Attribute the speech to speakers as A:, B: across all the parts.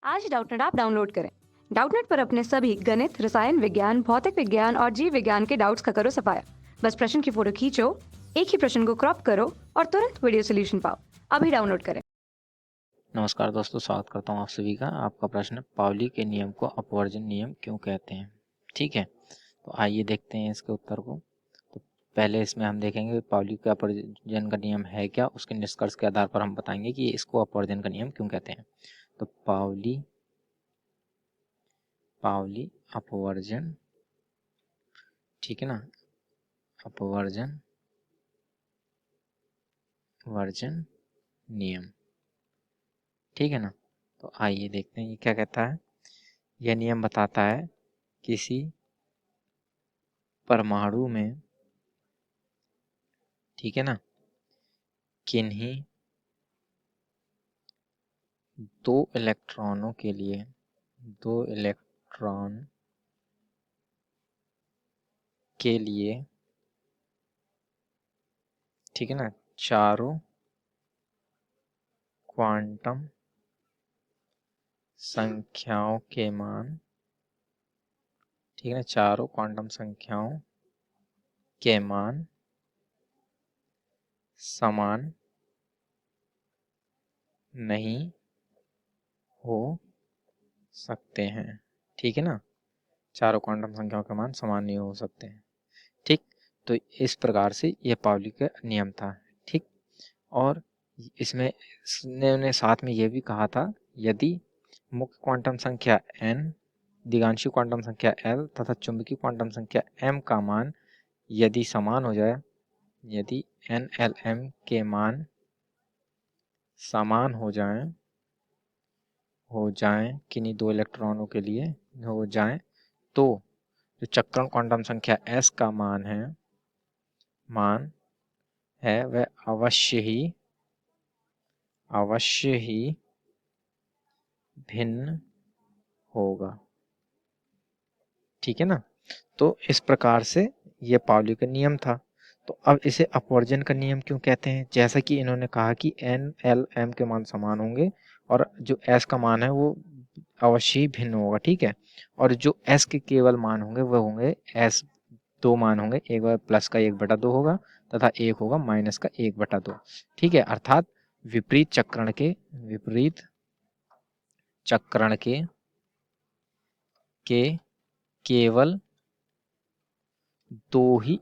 A: आज ही Doubtnut app download करें। Doubtnut पर अपने सभी गणित, रसायन विज्ञान, भौतिक विज्ञान और जीव विज्ञान के डाउट्स का करो सफाया। बस प्रश्न की फोटो खींचो, एक ही प्रश्न को क्रॉप करो और तुरंत वीडियो सोल्यूशन पाओ। अभी डाउनलोड करें।
B: नमस्कार दोस्तों, स्वागत करता हूँ आप सभी का। आपका प्रश्न है, पाउली के नियम को अपवर्जन नियम क्यों कहते हैं। ठीक है, तो आइए देखते हैं इसके उत्तर को। तो पहले इसमें हम देखेंगे पाउली का अपवर्जन का नियम है क्या, उसके निष्कर्ष के आधार पर हम बताएंगे कि इसको अपवर्जन का नियम क्यों कहते हैं। तो पाउली अपवर्जन, ठीक है ना, अपवर्जन वर्जन नियम, ठीक है ना। तो आइए देखते हैं ये क्या कहता है। यह नियम बताता है किसी परमाणु में, ठीक है ना, किन्हीं दो इलेक्ट्रॉन के लिए, ठीक है ना, चारों क्वांटम संख्याओं के मान, ठीक है ना, चारों क्वांटम संख्याओं के मान समान नहीं हो सकते हैं। ठीक है ना, चारों क्वांटम संख्याओं के मान समान नहीं हो सकते हैं। ठीक, तो इस प्रकार से यह पाउली का नियम था। ठीक, और इसमें ने साथ में यह भी कहा था, यदि मुख्य क्वांटम संख्या n, दिगांशी क्वांटम संख्या l तथा चुंबकीय क्वांटम संख्या m का मान यदि समान हो जाए, यदि n l m के मान समान हो जाएं किन्हीं दो इलेक्ट्रॉनों के लिए हो जाएं, तो जो चक्रण क्वांटम संख्या s का मान है वह अवश्य ही भिन्न होगा। ठीक है ना, तो इस प्रकार से यह पाउली का नियम था। तो अब इसे अपवर्जन का नियम क्यों कहते हैं, जैसा कि इन्होंने कहा कि n l m के मान समान होंगे और जो s का मान है वो अवश्य ही भिन्न होगा। ठीक है, और जो s के केवल मान होंगे वह होंगे s, दो मान होंगे, एक बार प्लस का 1/2 होगा तथा एक होगा माइनस का 1/2। ठीक है, अर्थात विपरीत चक्रण के केवल दो ही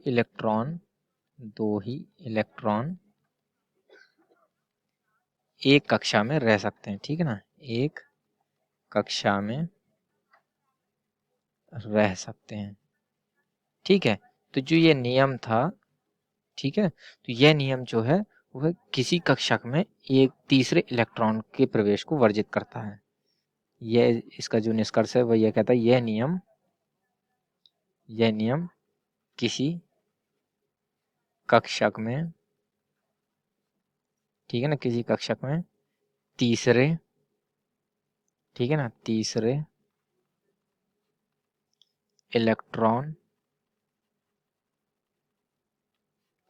B: इलेक्ट्रॉन एक कक्षा में रह सकते हैं। ठीक है ना, एक कक्षा में रह सकते हैं। ठीक है, तो जो ये नियम था, ठीक है, तो यह नियम जो है वह किसी कक्षक में एक तीसरे इलेक्ट्रॉन के प्रवेश को वर्जित करता है। यह इसका जो निष्कर्ष है वह यह कहता है, यह नियम किसी कक्षक में, ठीक है ना, किसी कक्षक में तीसरे, ठीक है ना, तीसरे इलेक्ट्रॉन,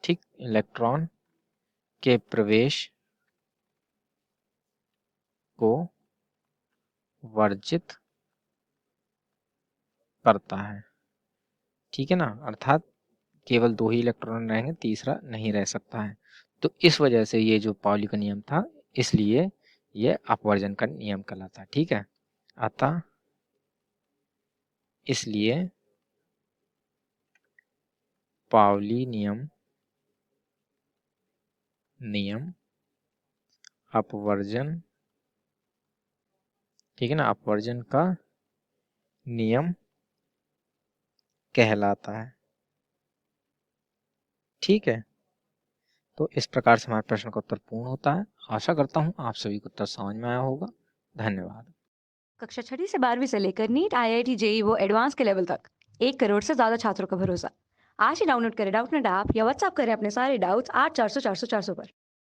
B: ठीक, इलेक्ट्रॉन के प्रवेश को वर्जित करता है। ठीक है ना, अर्थात केवल दो ही इलेक्ट्रॉन रहेंगे, तीसरा नहीं रह सकता है। तो इस वजह से ये जो पाउली का नियम था, इसलिए यह अपवर्जन का नियम कहलाता है। ठीक है, अतः इसलिए पाउली नियम अपवर्जन, ठीक है ना, अपवर्जन का नियम कहलाता है। ठीक है, तो इस प्रकार से हमारे प्रश्न का उत्तर पूर्ण होता है। आशा करता हूँ आप सभी को उत्तर समझ में आया होगा। धन्यवाद।
A: कक्षा 6 से 12वीं से लेकर नीट, IIT, JEE वो एडवांस के लेवल तक 1 करोड़ से ज्यादा छात्रों का भरोसा। आज ही डाउनलोड करें डाउटनेट ऐप या व्हाट्सएप करें अपने सारे डाउट्स 8400 400 400 पर।